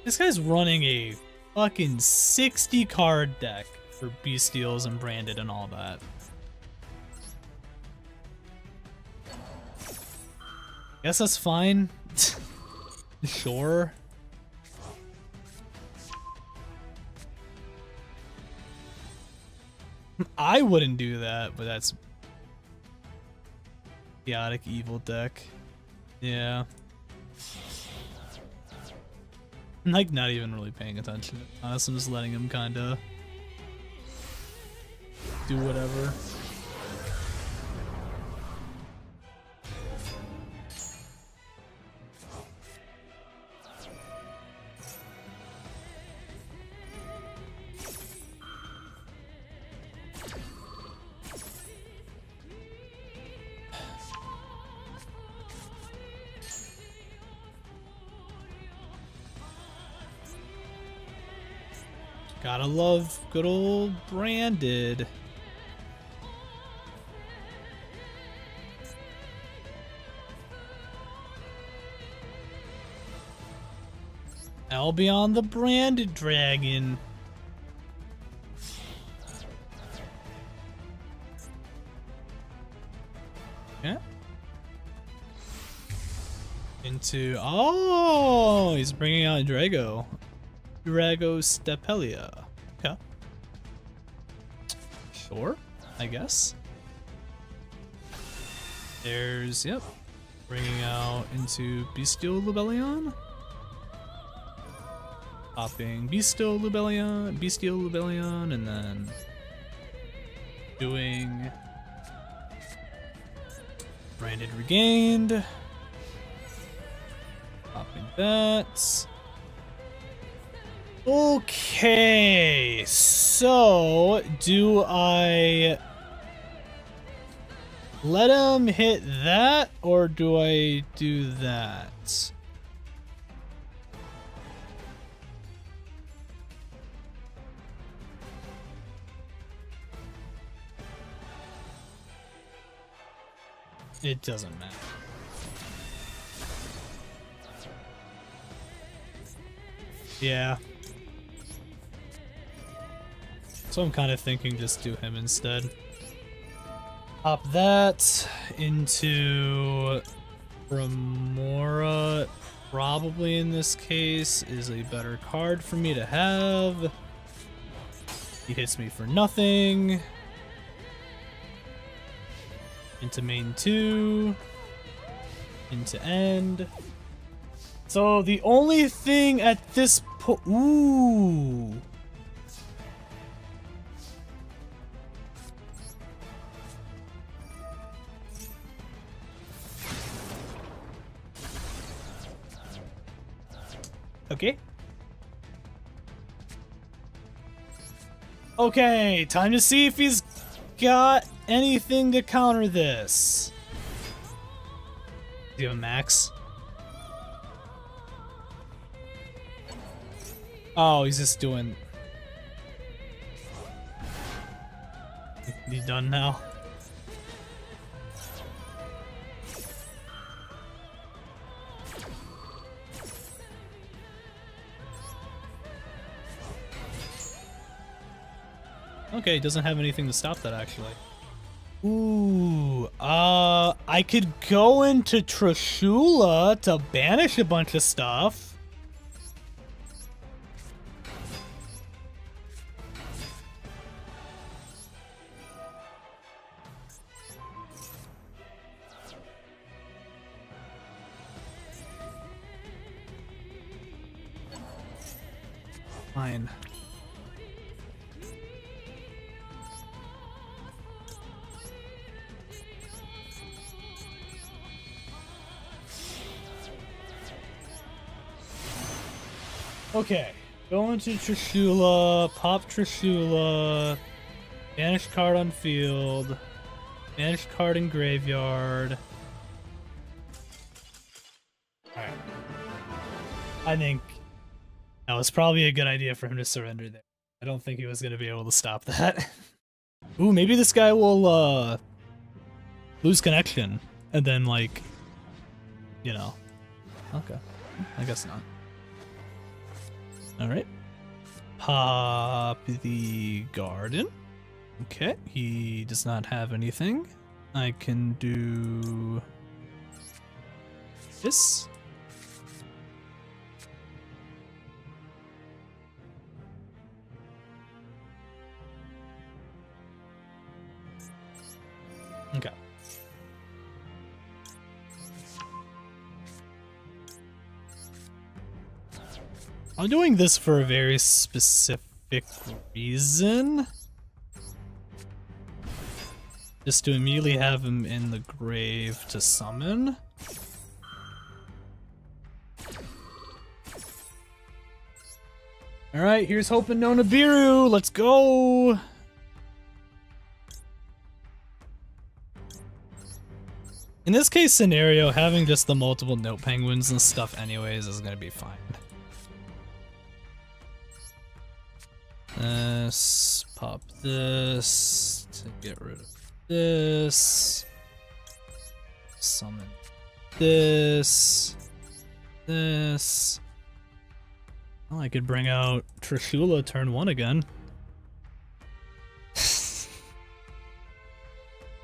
Speaker 1: This guy's running a fucking 60 card deck for Bestials and Branded and all that. Guess that's fine. Sure. I wouldn't do that, but that's chaotic evil deck. Yeah. I'm like not even really paying attention. Honestly, I'm just letting him kinda do whatever. Gotta love good old Branded. I'll be on the Branded Dragon. Yeah. Into, oh, he's bringing out Drago. Drago Stepelia. Okay. Sure, I guess. There's, yep. Bringing out into Bestial Lebellion. Popping Bestial Lubellion, and then doing Branded Regained. Popping that. Okay, so do I let him hit that, or do I do that? It doesn't matter. Yeah. So I'm kind of thinking just do him instead. Pop that into Remora. Probably in this case is a better card for me to have. He hits me for nothing. Into main 2. Into end. So the only thing at this point... Ooh. Okay. Okay, time to see if he's got anything to counter this. Do you have a max? Oh, he's just doing... He's done now. Okay, he doesn't have anything to stop that, actually. Ooh, I could go into Trishula to banish a bunch of stuff. Fine. Okay, go into Trishula, pop Trishula, banish card on field, banish card in graveyard. Alright. I think that was probably a good idea for him to surrender there. I don't think he was going to be able to stop that. Ooh, maybe this guy will, lose connection, and then, like, you know. Okay. I guess not. Alright. Pop the garden. Okay, he does not have anything. I can do this. Okay. I'm doing this for a very specific reason. Just to immediately have him in the grave to summon. Alright, here's hoping no Nibiru. Let's go! In this case scenario, having just the multiple note penguins and stuff anyways is gonna be fine. This, pop this to get rid of this. Summon this. This. Well, I could bring out Trishula turn 1 again.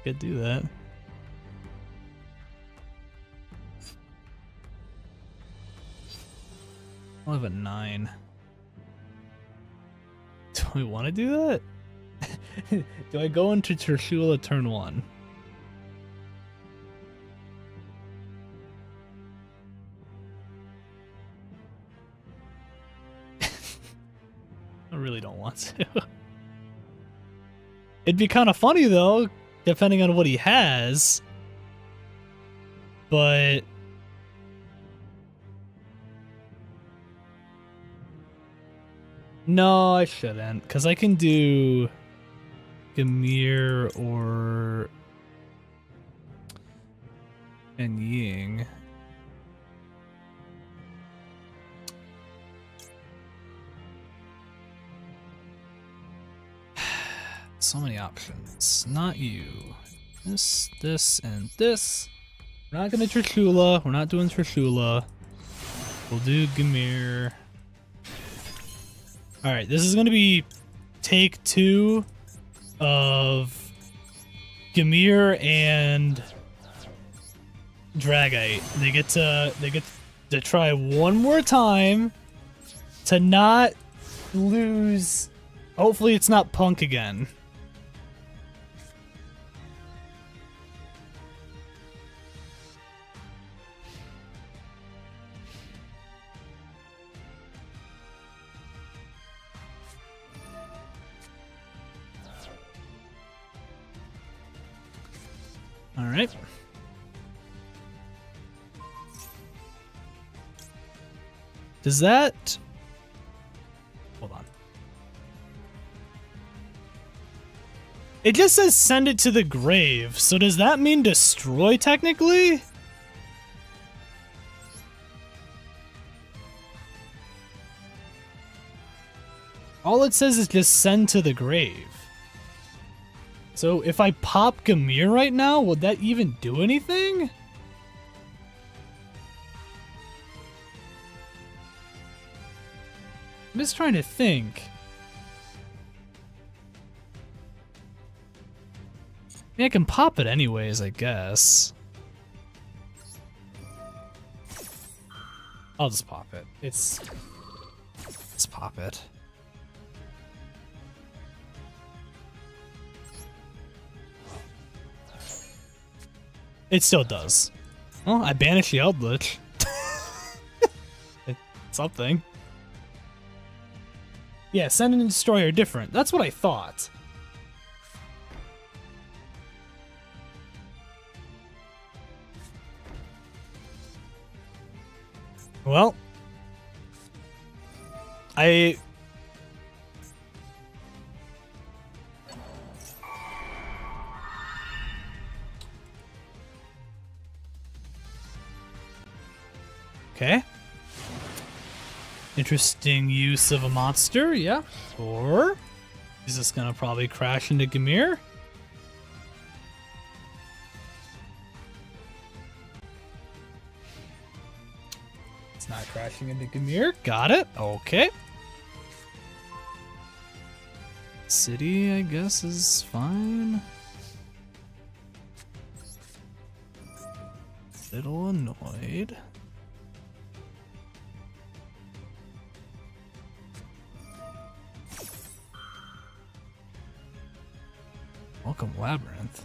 Speaker 1: Could do that. I'll have a 9. Do I want to do that? Do I go into Trishula turn 1? I really don't want to. It'd be kind of funny though, depending on what he has. But no, I shouldn't, because I can do Gamir or and Ying. So many options. Not you. This, and this. We're not gonna Trishula. We're not doing Trishula. We'll do Gamir. Alright, this is gonna be take 2 of Gamir and Dragite. They get to try one more time to not lose. Hopefully it's not Punk again. All right. Does that... Hold on. It just says send it to the grave, so does that mean destroy technically? All it says is just send to the grave. So if I pop Gamir right now, would that even do anything? I'm just trying to think. I mean, I can pop it anyways, I guess. I'll just pop it. Let's pop it. It still does. Well, I banished the Eldritch. It's something. Yeah, send and destroy are different. That's what I thought. Well, okay. Interesting use of a monster, yeah. Or is this gonna probably crash into Gamir? It's not crashing into Gamir. Got it. Okay. City, I guess, is fine. Little annoyed. Welcome, Labyrinth.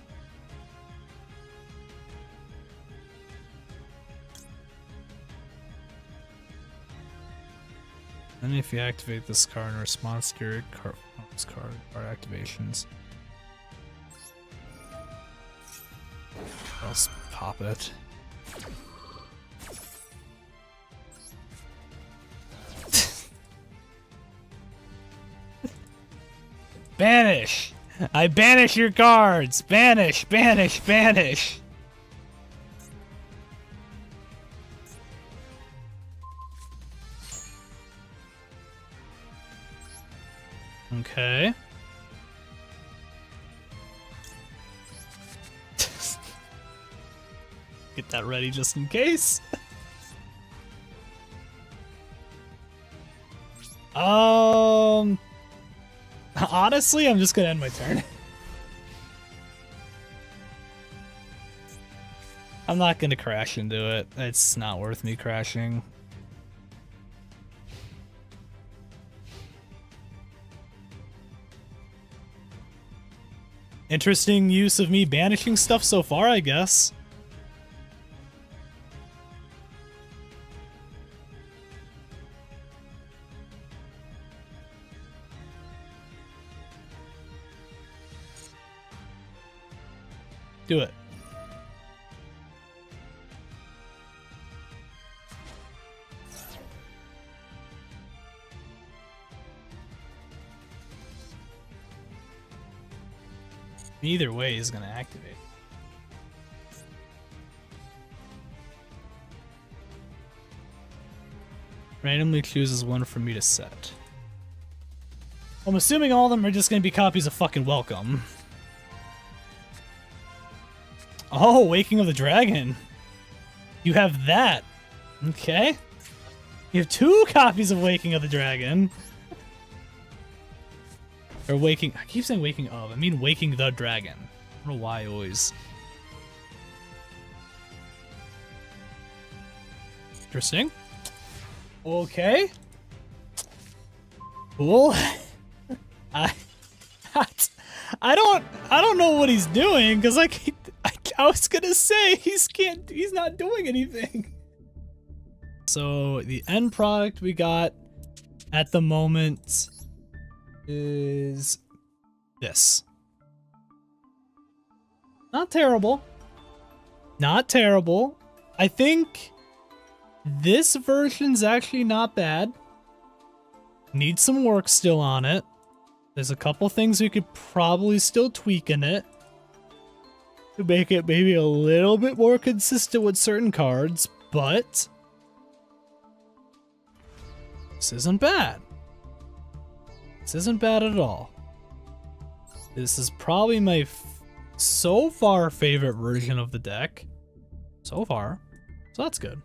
Speaker 1: And if you activate this card in response to your card activations, I'll pop it. Banish! I banish your cards! Banish, banish, banish! Okay. Get that ready just in case. Honestly, I'm just gonna end my turn. I'm not gonna crash into it. It's not worth me crashing. Interesting use of me banishing stuff so far, I guess. Do it. Either way is going to activate. Randomly chooses one for me to set. I'm assuming all of them are just going to be copies of fucking Welcome. Oh, Waking of the Dragon. You have that. Okay. You have 2 copies of Waking of the Dragon. Or Waking... I keep saying Waking of. I mean Waking the Dragon. I don't know why I always... Interesting. Okay. Cool. I don't know what he's doing, because I was gonna say he's not doing anything. So the end product we got at the moment is this. Not terrible. Not terrible. I think this version's actually not bad. Needs some work still on it. There's a couple things we could probably still tweak in it to make it maybe a little bit more consistent with certain cards, but this isn't bad. This isn't bad at all. This is probably my so far favorite version of the deck. So far. So that's good.